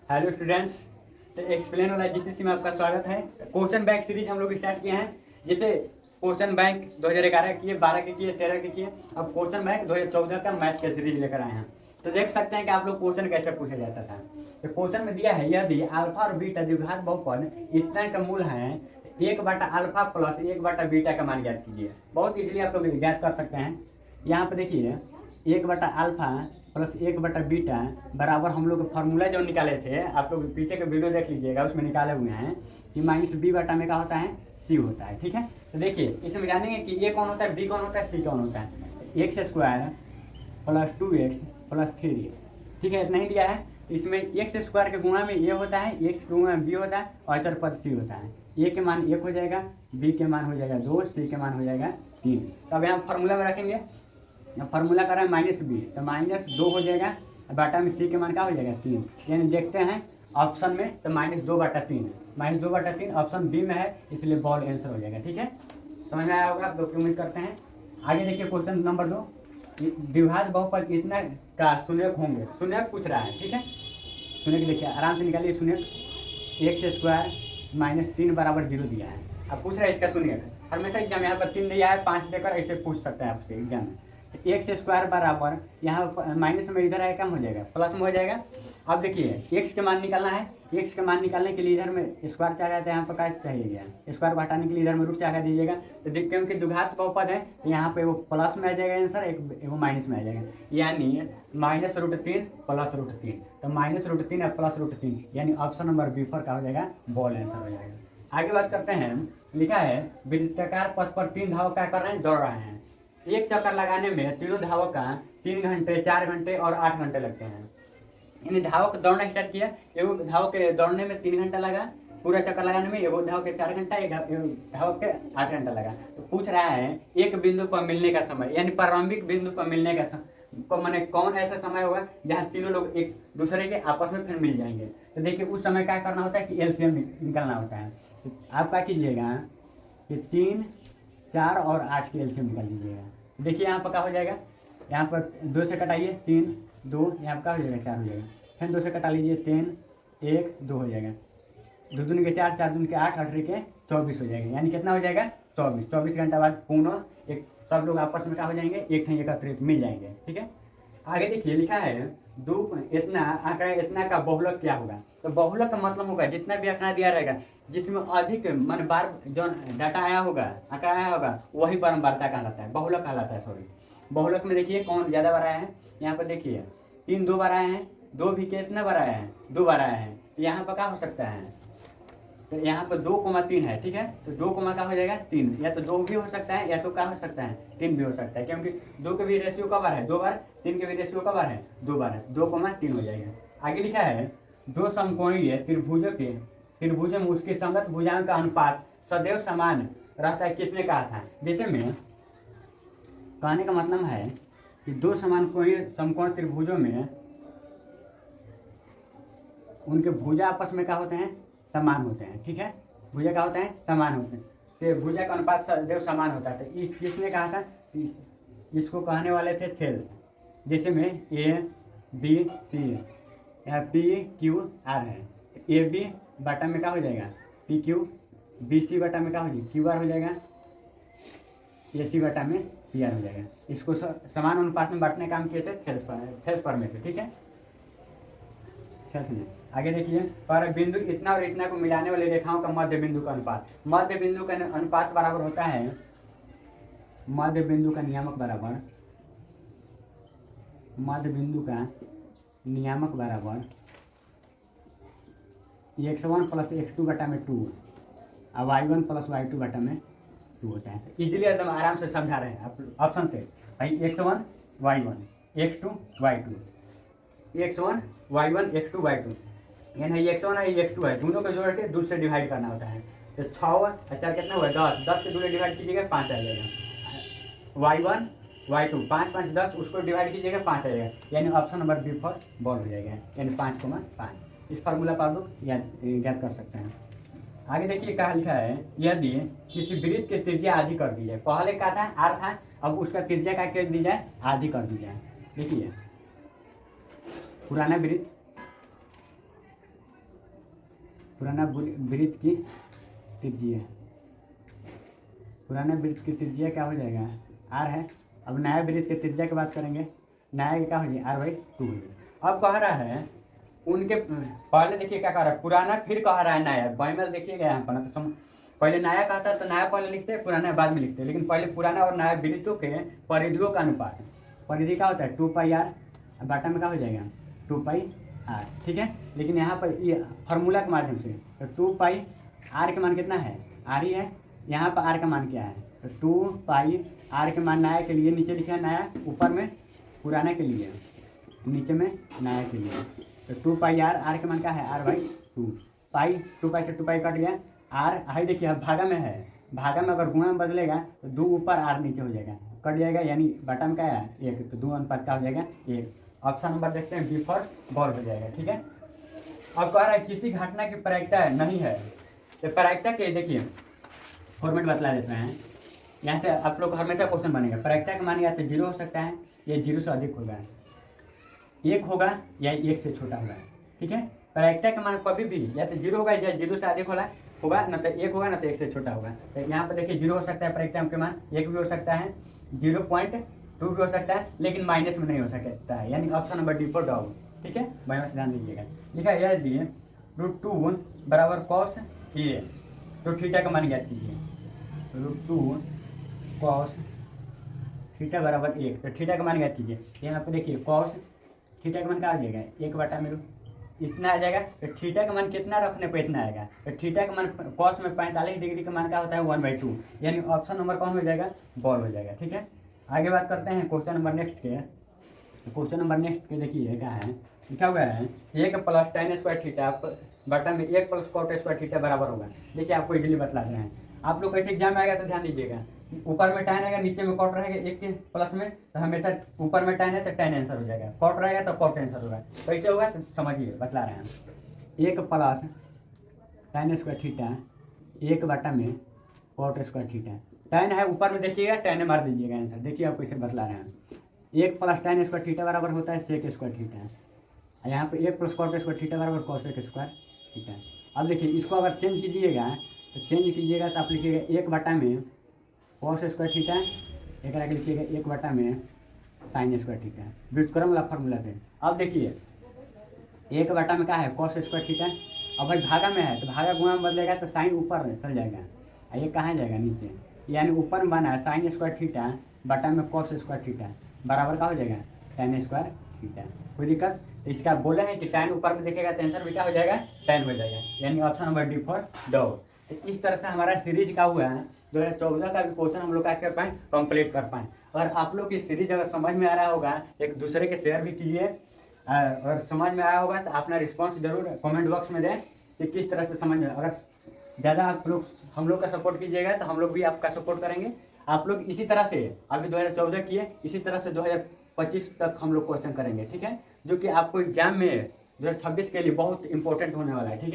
Hello students, तो explain वाला GCC में आपका स्वागत है। क्वेश्चन बैंक सीरीज हम लोग स्टार्ट किए हैं। जैसे क्वेश्चन बैंक 2011 किए, 12 के किए, 13 के किए। अब क्वेश्चन बैंक 2014 का मैथ का सीरीज लेकर आए हैं। तो देख सकते हैं कि आप लोग क्वेश्चन कैसे पूछा जाता था। तो क्वेश्चन में दिया है, यदि अल्फा और बीटा द्विघात बहुपद इतना का मूल है, 1/अल्फा प्लस 1/बीटा का मान ज्ञात कीजिए। बहुत इजीली आप लोग ज्ञात कर सकते हैं। यहाँ पे देखिए, 1/अल्फा प्लस 1/बीटा बराबर हम लोग फार्मूला जो निकाले थे, आप लोग पीछे के वीडियो देख लीजिएगा, उसमें निकाले हुए हैं कि -b/, में क्या होता है, c होता है। ठीक है, तो देखिए इसमें जानेंगे कि a कौन होता है, b कौन होता है, c कौन होता है। x² plus 2x plus 3। ठीक है, इतना ही दिया है। इसमें x² के गुणा में a होता है, x के गुणा में b होता है और अचर पद c होता है। a के मान 1 हो जाएगा, b के मान हो जाएगा 2, c के मान हो जाएगा 3। तो अब यहाँ फार्मूला में रखेंगे, फार्मूला कर रहा है -b, तो -2 हो जाएगा, बाटा में c के मान क्या हो जाएगा 3। यानी देखते हैं ऑप्शन में, तो -2/3, -2/3 ऑप्शन बी में है, इसलिए बॉल आंसर हो जाएगा। ठीक है, समझ में आया होगा आप लोग, उम्मीद करते हैं। आगे देखिए क्वेश्चन नंबर 2, द्विघात बहुपद इतना का शून्यक होंगे। शून्यक पूछ रहा है। ठीक है, शून्यक देखिए आराम से निकालिए। शून्यक x² -3 = 0 दिया है। अब पूछ रहा है इसका शून्यक। हमेशा एग्जाम यहाँ पर 3 दिया है, 5 देकर ऐसे पूछ सकते हैं आपसे एग्जाम में। x² बराबर यहाँ माइनस में इधर आएगा, कम हो जाएगा, प्लस में हो जाएगा। अब देखिए x के मान निकालना है। x के मान निकालने के लिए इधर में स्क्वायर चाह जाता है, यहाँ पर क्या चाहिए, स्क्वायर को हटाने के लिए इधर में रूट चाह दीजिएगा। तो देखते हैं कि द्विघात बहुपद है, तो यहाँ पे वो प्लस में आ जाएगा आंसर, एक वो माइनस में आ जाएगा। यानी -√3 प्लस √3, तो -√3 और प्लस √3, यानी ऑप्शन नंबर बी पर क्या हो जाएगा, बॉल आंसर हो जाएगा। आगे बात करते हैं। लिखा है वृत्ताकार पथ पर 3 धावक क्या कर रहे हैं, दौड़ रहे हैं। एक चक्कर लगाने में तीनों धावक का 3 घंटे, 4 घंटे और 8 घंटे लगते हैं। यानी धावक दौड़ना स्टार्ट किया, एगो धावक के दौड़ने में 3 घंटा लगा, पूरा चक्कर लगाने में एगो धावक के 4 घंटा, एक धावक के 8 घंटा लगा। तो पूछ रहा है एक बिंदु पर मिलने का समय, यानी प्रारंभिक बिंदु पर मिलने का समय मैंने कौन ऐसा समय होगा जहाँ तीनों लोग एक दूसरे के आपस में फिर मिल जाएंगे। तो देखिए उस समय क्या करना होता है कि एलसीएम निकालना होता है। तो आप क्या कीजिएगा कि 3, 4 और 8 की एलसीएम निकाल लीजिएगा। देखिए यहाँ पर क्या हो जाएगा, यहाँ पर 2 से कटाइए, 3, 2, यहाँ पर क्या हो जाएगा, 4 हो जाएगा। फिर 2 से कटा लीजिए, 3, 1, 2 हो जाएगा। 2 दूनी के 4, 4 दूनी के 8, 8 के 24 हो जाएगा। यानी कितना हो जाएगा, 24। 24 घंटा बाद पुनः एक सब लोग आपस में क्या हो जाएंगे, एक ठे एकत्रित मिल जाएंगे। ठीक है, आगे देखिए लिखा है इतना आंकड़ा इतना का बहुलक क्या होगा। तो बहुलक का मतलब होगा जितना भी आंकड़ा दिया रहेगा, जिसमें अधिक मन बार जो डाटा आया होगा, आंकड़ा आया होगा, वही बारंबारता कहलाता है, बहुलक कहलाता है। सॉरी, बहुलक में देखिए कौन ज़्यादा बार आया है। यहाँ पर देखिए 3 2 बार आए हैं, 2 भी कितना बार आया है, 2 बार आया है। तो यहाँ पर क्या हो सकता है, तो यहाँ पर 2,3 है। ठीक है, तो 2, क्या हो जाएगा 3, या तो 2 भी हो सकता है, या तो क्या हो सकता है 3 भी हो सकता है, क्योंकि 2 के भी रेशियो का बार है 2 बार, 3 के भी रेशियो का बार है 2 बार है, 2,3 हो जाएगा। आगे लिखा है दो समकोणीय त्रिभुजों में उसके संगत भुजाओं का अनुपात सदैव समान रहता है, किसने कहा था। जैसे में कहने का मतलब है कि दो समकोण त्रिभुजों में उनके भुजा आपस में क्या होते हैं, समान होते हैं। ठीक है, भुजा क्या होते हैं, समान होते हैं। तो भुजा का अनुपात सदैव समान होता है। तो किसने कहा था, इसको कहने वाले थे थेल्स। जैसे में ABC या PQR है, AB बटा में क्या हो जाएगा PQ, BC बटा में क्या हो जाएगा QR हो जाएगा, AC बटा में PR हो जाएगा। इसको समान अनुपात में बांटने काम किए थे थेल्स पर में से। ठीक है, आगे देखिए, पर बिंदु इतना और इतना को मिलाने वाली रेखाओं का मध्य बिंदु का अनुपात, मध्य बिंदु का अनुपात बराबर होता है, मध्य बिंदु का नियामक बराबर, मध्य बिंदु का नियामक बराबर x1 प्लस x2 बटा में 2 और y1 प्लस y2 बटा में 2 होता है। इजीली एकदम आराम से समझा रहे हैं आप ऑप्शन से भाई, x1 y1 x2 y2, x1 y1 x2 y2, यानी x1 है x2 है, दोनों को जोड़ के 2 से डिवाइड करना होता है। तो 6 4 कितना हुआ 10, 10 से 2 डिवाइड कीजिएगा 5 आ जाएगा। y1 y2 5 5 10, उसको डिवाइड कीजिएगा 5 आ जाएगा। यानी option number B for ball हो जाएगा, यानी 5,5। इस फार्मूला पर आप लोग याद कर सकते हैं। आगे देखिए क्या लिखा है, यदि किसी वृत्त की त्रिज्या आधी कर दी जाए, पहले क्या था r था, अब उसका त्रिज्या क्या कर दी जाए, आधी कर दी जाए। देखिए पुराना वृत्त पुराना वृत्त की त्रिज्या, पुराना वृत्त की त्रिज्या क्या हो जाएगा, आर है। अब नया वृत्त की त्रिज्या की बात करेंगे, नया क्या हो जाएगा, r/2। अब कह रहा है उनके पहले देखिए क्या कह रहा है, पुराना फिर कह रहा है नया। बाईमल देखिएगा यहाँ पर ना, तो पहले नया कहता है तो नया पहले लिखते हैं, पुराना बाद में लिखते हैं, लेकिन पहले पुराना और नया वृत्तों के परिधियों का अनुपात, परिधि क्या होता है 2πr, बाटा में क्या हो जाएगा 2πr, ठीक है। लेकिन यहाँ पर ये फार्मूला के माध्यम से तो 2πr के मान कितना है, r ही है, यहाँ पर r का मान क्या है, तो 2πr के मान नया के लिए नीचे लिखा है नया, ऊपर में पुराना के लिए, नीचे में नया के लिए। तो 2πr के मान क्या है, r/2। पाई 2π से 2π कट गया, r हाई देखिए अब भागा में है, भागा में अगर गुणा में बदलेगा तो 2 ऊपर r नीचे हो जाएगा, कट जाएगा, यानी बटन क्या है 1, तो 2 अनुपात क्या हो जाएगा 1। ऑप्शन नंबर देखते हैं, बी फॉर बॉल हो जाएगा, ठीक है। अब कह रहा है किसी घटना की प्रायिकता नहीं है, तो प्रायिकता के देखिए फॉर्मेट बतला देते हैं। यहाँ से आप लोग हमेशा क्वेश्चन बनेगा, प्रायिकता का मान या तो 0 हो सकता है या 0 से अधिक होगा, 1 होगा या 1 से छोटा होगा, ठीक है। प्रायिकता का मान कभी भी या तो 0 होगा या 0 से अधिक होगा, न तो 1 होगा न तो 1 से छोटा होगा। तो यहाँ पर देखिए 0 हो सकता है प्रायिकता के मान, 1 भी हो सकता है, 0.2 भी हो सकता है, लेकिन माइनस में नहीं हो सकता है, यानी option number D for dog, ठीक है। भाई ध्यान दीजिएगा, लिखा है यह दिए √2 बराबर cos A, तो थीटा का मान ज्ञात कीजिए, √2 cos थीटा बराबर 1, तो थीटा का मान ज्ञात कीजिए। यहाँ पे देखिए cos थीटा का मान क्या आ जाएगा, 1/√, इतना आ जाएगा। तो थीटा का मान कितना रखने पे इतना आएगा, तो थीटा का मान cos में 45 डिग्री का मान क्या होता है 1/2, यानी ऑप्शन नंबर कौन हो जाएगा, बॉल हो जाएगा, ठीक है। आगे बात करते हैं क्वेश्चन नंबर नेक्स्ट के। क्वेश्चन नंबर नेक्स्ट के देखिए क्या है, लिखा हुआ है 1 + tan स्क्वायर थीटा बटा में 1 + cot स्क्वायर थीटा बराबर होगा। देखिए आपको इजीली बतला रहे हैं, आप लोग कैसे एग्जाम में आएगा तो ध्यान दीजिएगा, ऊपर में tan आएगा नीचे में cot रहेगा, 1 के प्लस में, तो हमेशा ऊपर में tan है तो tan आंसर हो जाएगा, cot रहेगा तो cot आंसर होगा। कैसे होगा तो समझिए, बतला रहे हैं। 1 + tan स्क्वायर थीटा 1 बटा में cot स्क्वायर थीटा, tan है ऊपर में देखिएगा, tan मार दीजिएगा आंसर। देखिए आप कैसे बतला रहे हैं, 1 + tan स्क्वायर थीटा बराबर होता है sec स्क्वायर थीटा, यहाँ पे 1 + cot स्क्वायर थीटा बराबर cos स्क्वायर थीटा। अब देखिए इसको अगर चेंज कीजिएगा तो आप लिखिएगा 1 बटा में cos स्क्वायर थीटा, एक लिखिएगा 1 बटा में sin स्क्वायर थीटा, व्युत्क्रम वाला फार्मूला से। अब देखिए 1 बटा में क्या है cos स्क्वायर थीटा, अब भाई भागा में है तो भागा गुणा में बदलेगा तो साइन ऊपर चल जाएगा, ये कहाँ जाएगा नीचे, यानी ऊपर में बना है sin स्क्वायर थीटा बटा में cos स्क्वायर थीटा बराबर का हो जाएगा tan स्क्वायर थीटा। कोई दिक्कत, इसका बोले हैं कि tan ऊपर में देखेगा तो आंसर भी क्या हो जाएगा tan हो जाएगा, यानी option number D for dog. तो इस तरह से हमारा सीरीज का हुआ है 2014 का भी क्वेश्चन हम लोग क्या कर पाएँ, कंप्लीट कर पाएँ। और आप लोग की सीरीज अगर समझ में आ रहा होगा, एक दूसरे के शेयर भी कीजिए, और समझ में आया होगा तो अपना रिस्पांस जरूर कमेंट बॉक्स में दें कि किस तरह से समझ में। अगर ज़्यादा आप लोग हम लोग का सपोर्ट कीजिएगा तो हम लोग भी आपका सपोर्ट करेंगे। आप लोग इसी तरह से अभी 2014 किए, इसी तरह से 2025 तक हम लोग क्वेश्चन करेंगे, ठीक है, जो कि आपको एग्जाम में 2026 के लिए बहुत इंपॉर्टेंट होने वाला है, ठीक है।